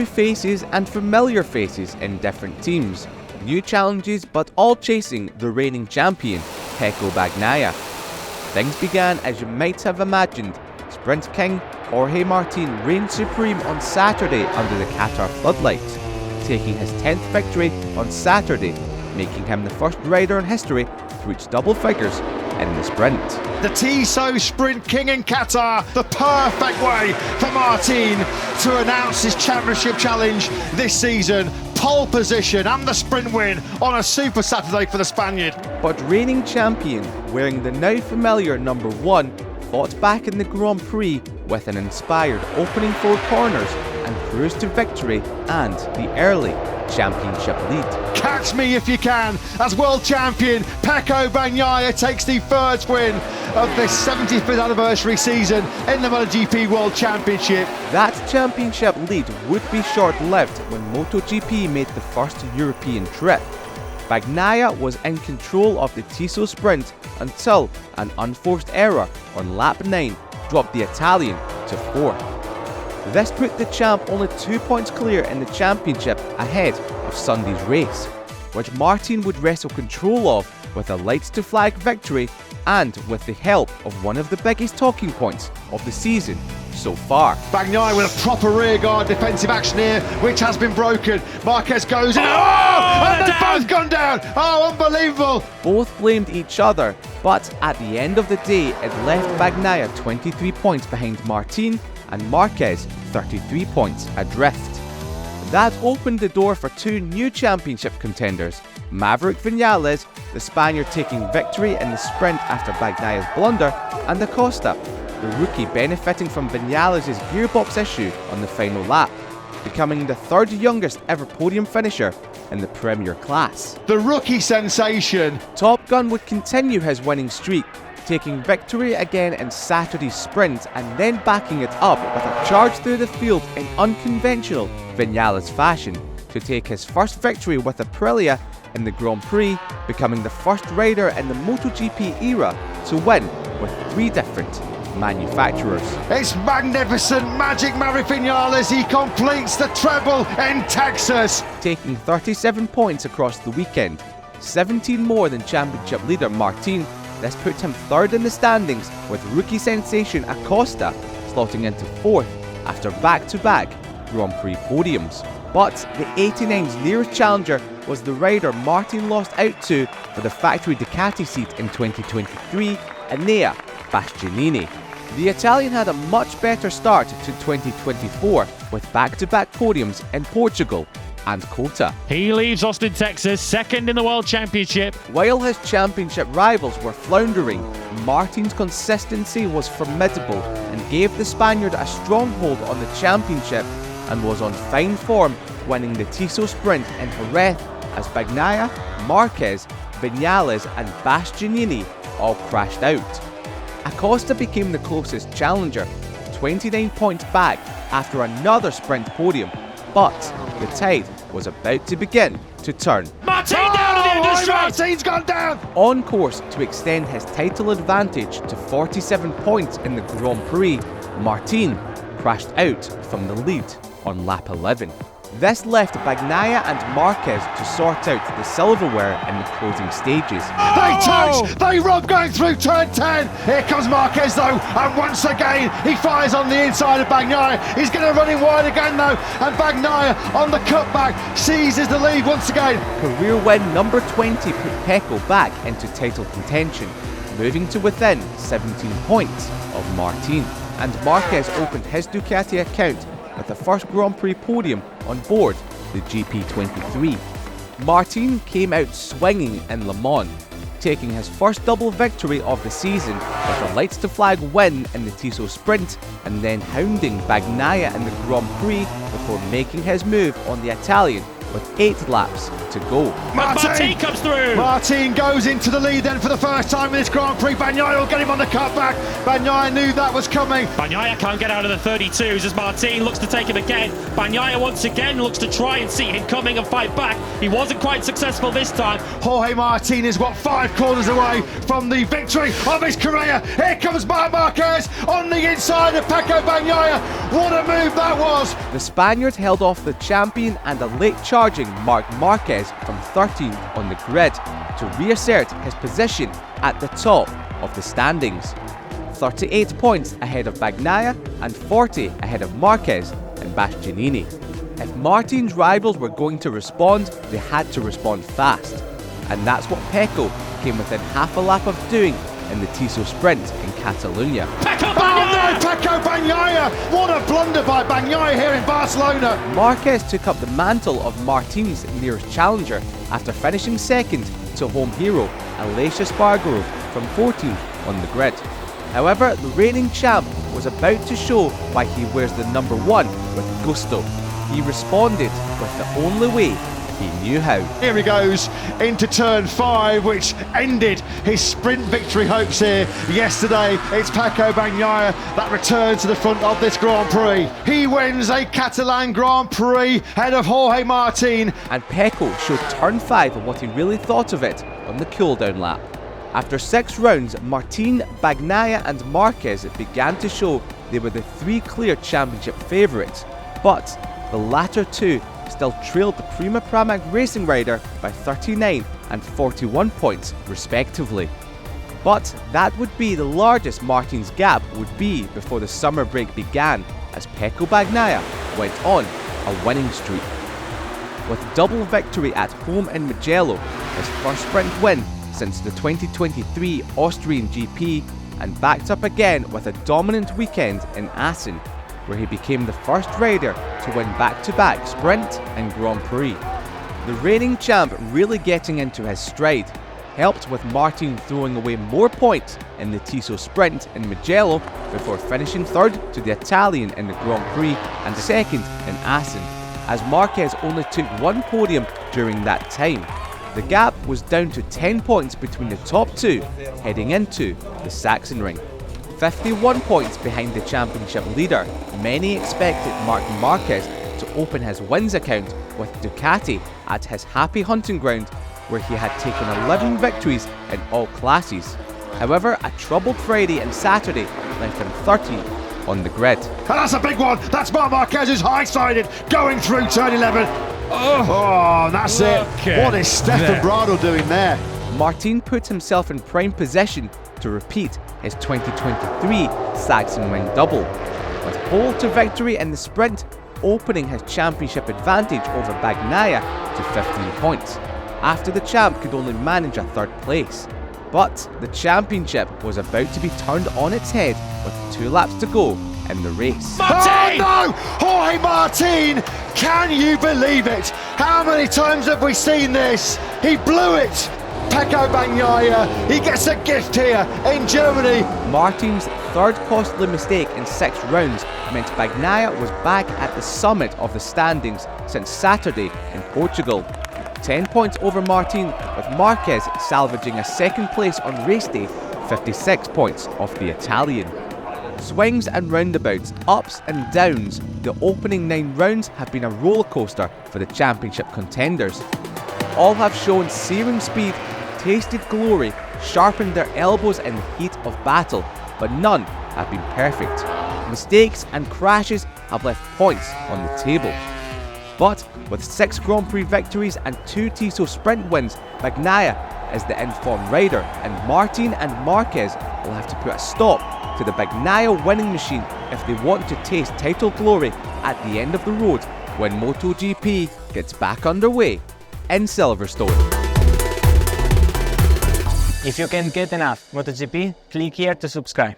new faces and familiar faces in different teams. New challenges, but all chasing the reigning champion, Pecco Bagnaia. Things began as you might have imagined. Sprint King Jorge Martin reigned supreme on Saturday under the Qatar floodlights, taking his 10th victory on Saturday, making him the first rider in history to reach double figures in the sprint. The Tissot Sprint King in Qatar, the perfect way for Martin to announce his championship challenge this season. Pole position and the sprint win on a super Saturday for the Spaniard. But reigning champion, wearing the now familiar number 1, fought back in the Grand Prix with an inspired opening 4 corners and cruised to victory and the early championship lead. Catch me if you can, as world champion Pecco Bagnaia takes the first win of this 75th anniversary season in the MotoGP World Championship. That championship lead would be short-lived when MotoGP made the first European trip. Bagnaia was in control of the Tissot sprint until an unforced error on lap 9 dropped the Italian to 4th. This put the champ only 2 points clear in the championship ahead of Sunday's race, which Martin would wrestle control of with a lights to flag victory and with the help of one of the biggest talking points of the season so far. Bagnaia with a proper rearguard defensive action here, which has been broken. Marquez goes in. And they've both gone down. Oh, unbelievable. Both blamed each other, but at the end of the day, it left Bagnaia 23 points behind Martin and Marquez 33 points adrift. That opened the door for 2 new championship contenders, Maverick Vinales, the Spaniard taking victory in the sprint after Bagnaia's blunder, and Acosta, the rookie benefiting from Vinales' gearbox issue on the final lap, becoming the 3rd youngest ever podium finisher in the Premier class. The rookie sensation. Top Gun would continue his winning streak, taking victory again in Saturday's sprint and then backing it up with a charge through the field in unconventional Vinales fashion to take his first victory with Aprilia in the Grand Prix, becoming the first rider in the MotoGP era to win with 3 different manufacturers. It's magnificent, magic Maverick Vinales. He completes the treble in Texas, taking 37 points across the weekend, 17 more than championship leader Martin. This put him 3rd in the standings, with rookie sensation Acosta slotting into 4th after back-to-back Grand Prix podiums. But the 89's nearest challenger was the rider Martin lost out to for the factory Ducati seat in 2023, Enea Bastianini. The Italian had a much better start to 2024 with back-to-back podiums in Portugal and Kota. He leaves Austin, Texas, 2nd in the World Championship. While his championship rivals were floundering, Martin's consistency was formidable and gave the Spaniard a stronghold on the championship and was on fine form, winning the Tissot sprint in Jerez as Bagnaia, Marquez, Vinales and Bastianini all crashed out. Acosta became the closest challenger, 29 points back after another sprint podium, but the tide was about to begin to turn. Martin down at the end of the straight! Martin's gone down! On course to extend his title advantage to 47 points in the Grand Prix, Martin crashed out from the lead on lap 11. This left Bagnaia and Marquez to sort out the silverware in the closing stages. They touch! They rub going through turn 10! Here comes Marquez though, and once again he fires on the inside of Bagnaia. He's going to run in wide again though, and Bagnaia on the cutback seizes the lead once again. Career win number 20 put Pecco back into title contention, moving to within 17 points of Martin. And Marquez opened his Ducati account with the first Grand Prix podium on board the GP23. Martin came out swinging in Le Mans, taking his first double victory of the season with a lights to flag win in the Tissot sprint and then hounding Bagnaia in the Grand Prix before making his move on the Italian with 8 laps to go. Martin comes through. Martin goes into the lead then for the first time in this Grand Prix. Bagnaia will get him on the cutback. Bagnaia knew that was coming. Bagnaia can't get out of the 32s as Martin looks to take him again. Bagnaia once again looks to try and see him coming and fight back. He wasn't quite successful this time. Jorge Martin is 5 corners away from the victory of his career. Here comes Marc Marquez on the inside of Pecco Bagnaia. What a move that was. The Spaniard held off the champion and a late charging Marc Marquez from 13th on the grid to reassert his position at the top of the standings. 38 points ahead of Bagnaia and 40 ahead of Marquez and Bastianini. If Martin's rivals were going to respond, they had to respond fast. And that's what Pecco came within half a lap of doing in the Tissot Sprint in Catalonia. Pecco Bagnaia! Oh no, Pecco Bagnaia! What a blunder by Bagnaia here in Barcelona. Marquez took up the mantle of Martin's nearest challenger after finishing second to home hero Aleix Espargaro from 14th on the grid. However, the reigning champ was about to show why he wears the number 1 with gusto. He responded with the only way he knew how. Here he goes into turn 5, which ended his sprint victory hopes here yesterday. It's Pecco Bagnaia that returns to the front of this Grand Prix. He wins a Catalan Grand Prix ahead of Jorge Martin. And Pecco showed turn 5 and what he really thought of it on the cool-down lap. After 6 rounds, Martin, Bagnaia and Marquez began to show they were the 3 clear championship favourites, but the latter 2 still trailed the Prima Pramac racing rider by 39 and 41 points respectively. But that would be the largest Martin's gap would be before the summer break began, as Pecco Bagnaia went on a winning streak. With double victory at home in Mugello, his first sprint win since the 2023 Austrian GP, and backed up again with a dominant weekend in Assen, where he became the first rider to win back-to-back sprint and Grand Prix. The reigning champ really getting into his stride, helped with Martin throwing away more points in the Tissot Sprint in Mugello before finishing third to the Italian in the Grand Prix and second in Assen, as Marquez only took 1 podium during that time. The gap was down to 10 points between the top 2 heading into the Sachsenring. 51 points behind the championship leader, many expected Marc Marquez to open his wins account with Ducati at his happy hunting ground, where he had taken 11 victories in all classes. However, a troubled Friday and Saturday left him 13th on the grid. And that's a big one. That's Marc Marquez who's high-sided going through turn 11. Oh, that's it. What is Stefan Bradl doing there? Martin put himself in prime position to repeat his 2023 Sachsenring double, with pole to victory in the sprint, opening his championship advantage over Bagnaia to 15 points, after the champ could only manage a 3rd place. But the championship was about to be turned on its head with 2 laps to go in the race. Martin! Oh no! Jorge Martin! Can you believe it? How many times have we seen this? He blew it! Pecco Bagnaia, he gets a gift here in Germany. Martin's 3rd costly mistake in 6 rounds meant Bagnaia was back at the summit of the standings since Saturday in Portugal. 10 points over Martin, with Marquez salvaging a 2nd place on race day, 56 points off the Italian. Swings and roundabouts, ups and downs, the opening 9 rounds have been a rollercoaster for the championship contenders. All have shown searing speed, tasted glory, sharpened their elbows in the heat of battle, but none have been perfect. Mistakes and crashes have left points on the table. But with 6 Grand Prix victories and 2 Tissot Sprint wins, Bagnaia is the informed rider, and Martin and Marquez will have to put a stop to the Bagnaia winning machine if they want to taste title glory at the end of the road when MotoGP gets back underway in Silverstone. If you can't get enough MotoGP, click here to subscribe.